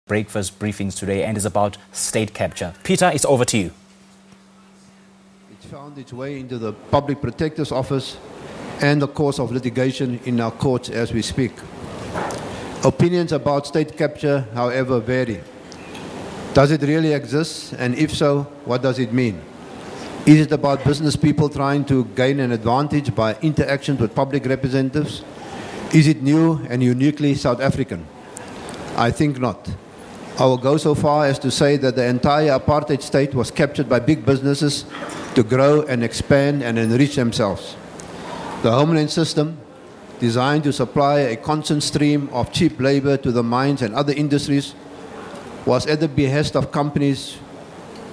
breakfast briefings today and is about state capture. Peter, it's over to you. It found its way into the Public Protector's Office and the course of litigation in our courts as we speak. Opinions about state capture, however, vary. Does it really exist? And if so, what does it mean? Is it about business people trying to gain an advantage by interactions with public representatives? Is it new and uniquely South African? I think not. I will go so far as to say that the entire apartheid state was captured by big businesses to grow and expand and enrich themselves. The homeland system, designed to supply a constant stream of cheap labor to the mines and other industries, was at the behest of companies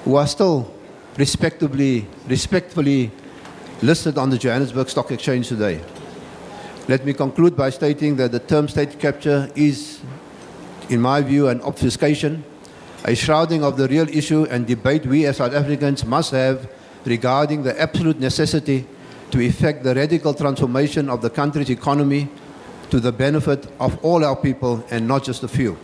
who are still respectfully listed on the Johannesburg Stock Exchange today. Let me conclude by stating that the term state capture is, in my view, an obfuscation, a shrouding of the real issue and debate we as South Africans must have regarding the absolute necessity to effect the radical transformation of the country's economy to the benefit of all our people and not just a few.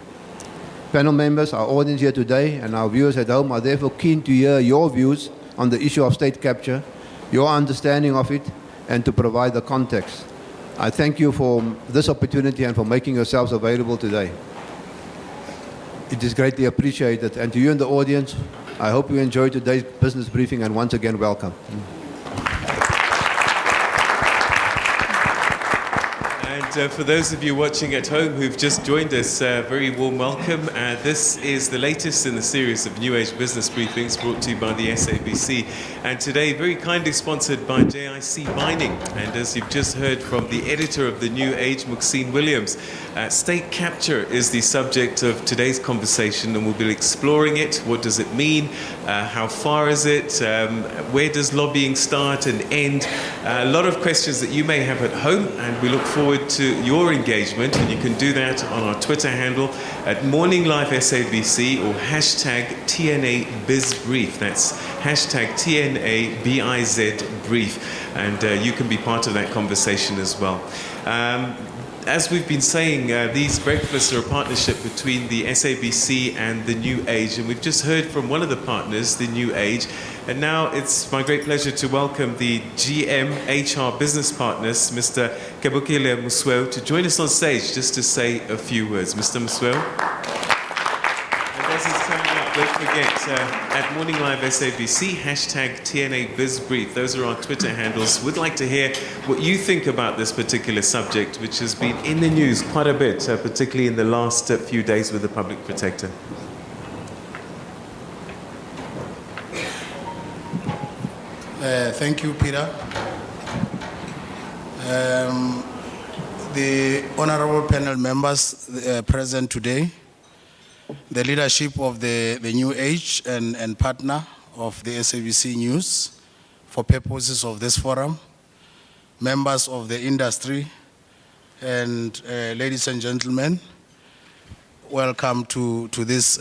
Panel members, our audience here today, and our viewers at home are therefore keen to hear your views on the issue of state capture, your understanding of it, and to provide the context. I thank you for this opportunity and for making yourselves available today. It is greatly appreciated. And to you in the audience, I hope you enjoyed today's business briefing, and once again, welcome. And for those of you watching at home who've just joined us, very warm welcome. This is the latest in the series of New Age business briefings brought to you by the SABC. And today, very kindly sponsored by JIC Mining. And as you've just heard from the editor of the New Age, Muxine Williams, state capture is the subject of today's conversation, and we'll be exploring it. What does it mean? How far is it? Where does lobbying start and end? A lot of questions that you may have at home, and we look forward to your engagement, and you can do that on our Twitter handle at Morning Live SABC or hashtag TNA BizBrief. That's hashtag TNA BIZ Brief, and you can be part of that conversation as well. As we've been saying, these breakfasts are a partnership between the SABC and the New Age, and we've just heard from one of the partners, the New Age, and now it's my great pleasure to welcome the GM HR business partners, Mr. Kebukile Musweu, to join us on stage just to say a few words. Mr. Musweu. And as he's coming up, don't forget, at Morning Live SABC, hashtag TNA BizBrief. Those are our Twitter handles. We'd like to hear what you think about this particular subject, which has been in the news quite a bit, particularly in the last few days with the Public Protector. Thank you, Peter. The honorable panel members present today, the leadership of the New Age and partner of the SABC News for purposes of this forum, members of the industry, and ladies and gentlemen, welcome to this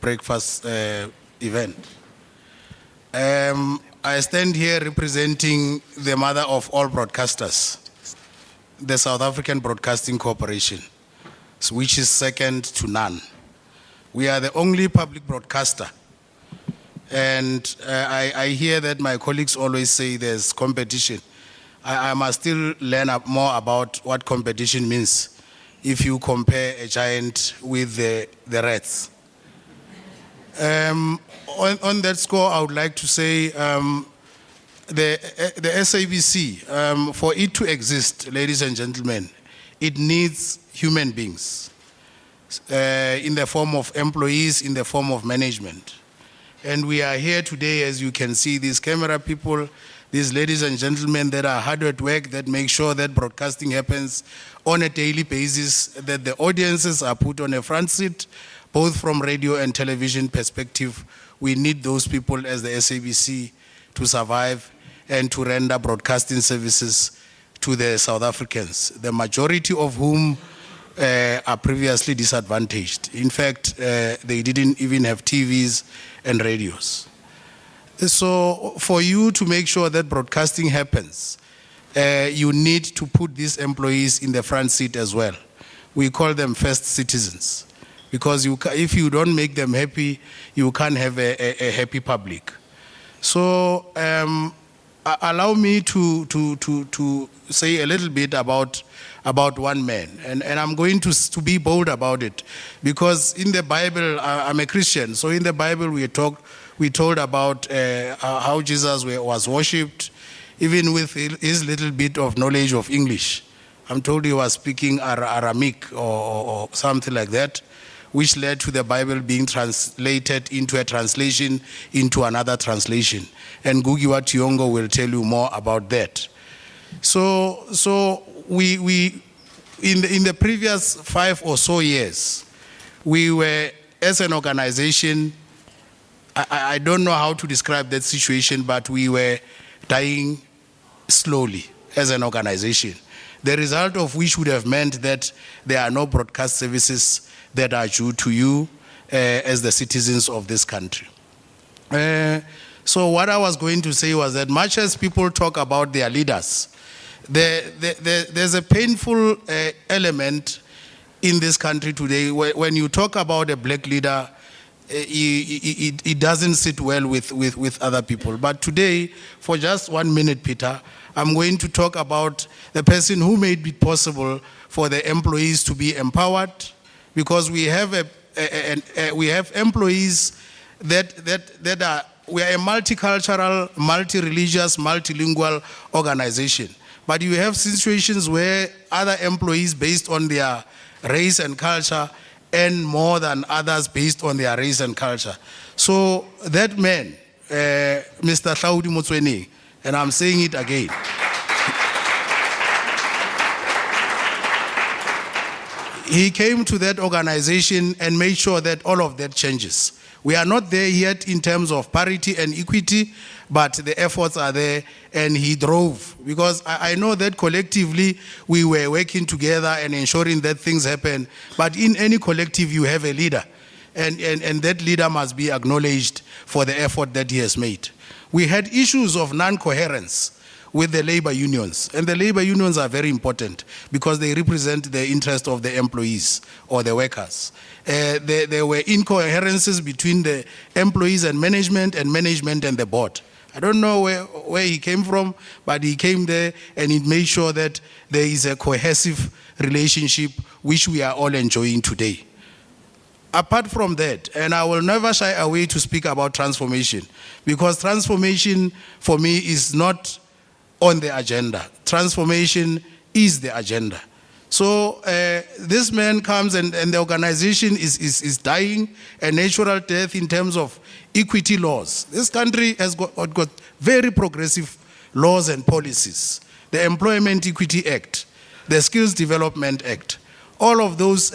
breakfast event. I stand here representing the mother of all broadcasters, the South African Broadcasting Corporation, which is second to none. We are the only public broadcaster. And I hear that my colleagues always say there's competition. I must still learn more about what competition means if you compare a giant with the rats. On that score, I would like to say the SABC, for it to exist, ladies and gentlemen, it needs human beings in the form of employees, in the form of management. And we are here today, as you can see, these camera people, these ladies and gentlemen that are hard at work, that make sure that broadcasting happens on a daily basis, that the audiences are put on a front seat, both from radio and television perspective. We need those people as the SABC to survive and to render broadcasting services to the South Africans, the majority of whom are previously disadvantaged. In fact, they didn't even have TVs and radios. So for you to make sure that broadcasting happens, you need to put these employees in the front seat as well. We call them first citizens. because if you don't make them happy, you can't have a happy public. So allow me to say a little bit about one man, and I'm going to be bold about it, because in the Bible, I'm a Christian, so in the Bible we told about how Jesus was worshipped, even with his little bit of knowledge of English. I'm told he was speaking Aramaic or something like that, which led to the Bible being translated into a translation into another translation. And Gugiwa Tiongo will tell you more about that. So we in the previous 5 or so years, we were, as an organization, I don't know how to describe that situation, but we were dying slowly as an organization. The result of which would have meant that there are no broadcast services that are due to you as the citizens of this country. So what I was going to say was that much as people talk about their leaders, there's a painful element in this country today. When you talk about a black leader, it doesn't sit well with other people. But today, for just 1 minute, Peter, I'm going to talk about the person who made it possible for the employees to be empowered, because we have we have employees we are a multicultural, multi-religious, multilingual organization. But you have situations where other employees, based on their race and culture, earn more than others based on their race and culture. So that man, Mr. Hlaudi Motsweni, and I'm saying it again, he came to that organization and made sure that all of that changes. We are not there yet in terms of parity and equity, but the efforts are there, and he drove. Because I know that collectively we were working together and ensuring that things happen, but in any collective you have a leader, and that leader must be acknowledged for the effort that he has made. We had issues of non-coherence with the labor unions, and the labor unions are very important because they represent the interest of the employees or the workers. There were incoherences between the employees and management and the board. I don't know where he came from, but he came there and he made sure that there is a cohesive relationship which we are all enjoying today. Apart from that, and I will never shy away to speak about transformation, because transformation for me is not on the agenda. Transformation is the agenda. So this man comes and the organization is dying a natural death in terms of equity laws. This country has got very progressive laws and policies. The Employment Equity Act, the Skills Development Act, all of those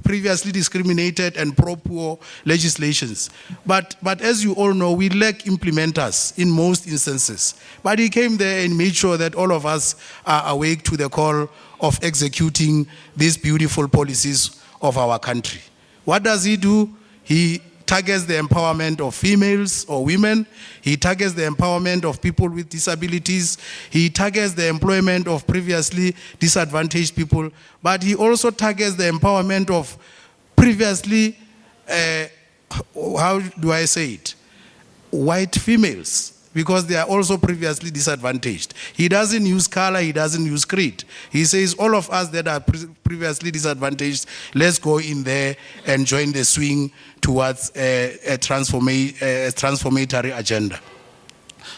previously discriminated and pro-poor legislations. But as you all know, we lack implementers in most instances. But he came there and made sure that all of us are awake to the call of executing these beautiful policies of our country. What does he do? He targets the empowerment of females or women. He targets the empowerment of people with disabilities. He targets the employment of previously disadvantaged people. But he also targets the empowerment of previously, how do I say it, white females, because they are also previously disadvantaged. He doesn't use color, he doesn't use creed. He says all of us that are previously disadvantaged, let's go in there and join the swing towards a transformatory agenda.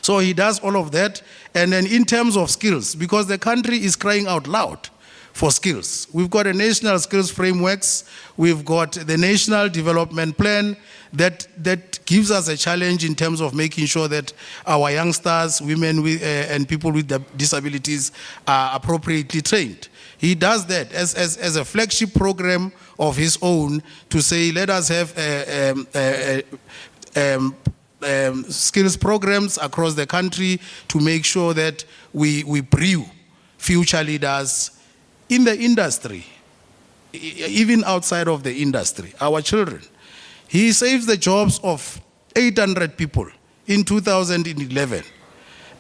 So he does all of that. And then in terms of skills, because the country is crying out loud for skills. We've got a national skills frameworks. We've got the national development plan that gives us a challenge in terms of making sure that our youngsters, women and people with disabilities are appropriately trained. He does that as a flagship program of his own to say, let us have skills programs across the country to make sure that we brew future leaders in the industry, even outside of the industry, our children. He saves the jobs of 800 people in 2011.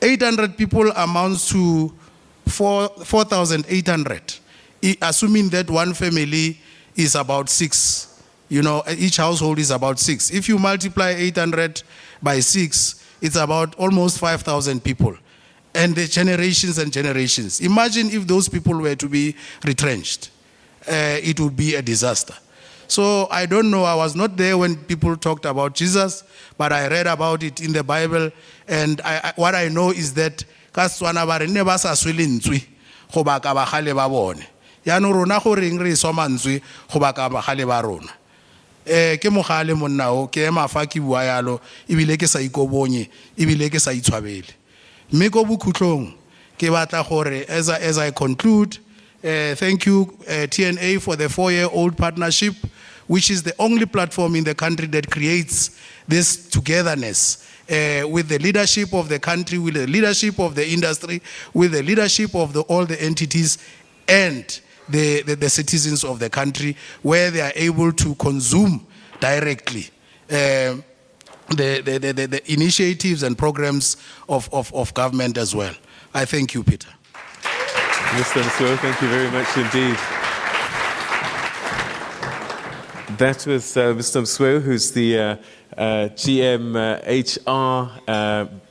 800 people amounts to 4,800, assuming that one family is about 6. You know, each household is about 6. If you multiply 800 by 6, it's about almost 5,000 people. And the generations and generations. Imagine if those people were to be retrenched. It would be a disaster. So I don't know, I was not there when people talked about Jesus, but I read about it in the Bible, and what I know is that kaswana ba re ne ba sa swele ntswe go ba ka ba gale ba bone. Ya no rona go reng re so mantswe go ba ka ba gale ba rona. Ke mogale monna o ke mafa ke bua yalo ibile ke sa ikobonye ibile ke sa itshwabele. Mme go bukhutlong ke batla gore as I conclude, thank you TNA for the 4-year-old partnership, which is the only platform in the country that creates this togetherness with the leadership of the country, with the leadership of the industry, with the leadership of all the entities and the citizens of the country, where they are able to consume directly the initiatives and programs of government as well. I thank you, Peter. Mr. Ndoro, thank you very much indeed. That was Mr. Ndoro, who's the GM HR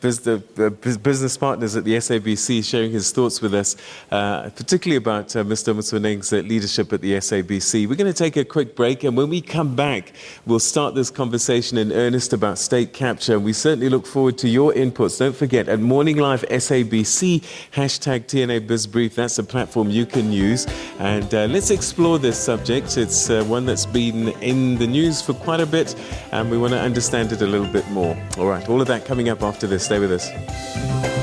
business partners at the SABC, sharing his thoughts with us, particularly about Mr. Motsoeneng's leadership at the SABC. We're going to take a quick break, and when we come back, we'll start this conversation in earnest about state capture. We certainly look forward to your inputs. Don't forget, at Morning Live SABC, hashtag TNA BizBrief, that's a platform you can use. And let's explore this subject. It's one that's been in the news for quite a bit, and we want to understand it a little bit more. All right, all of that coming up after this. Stay with us.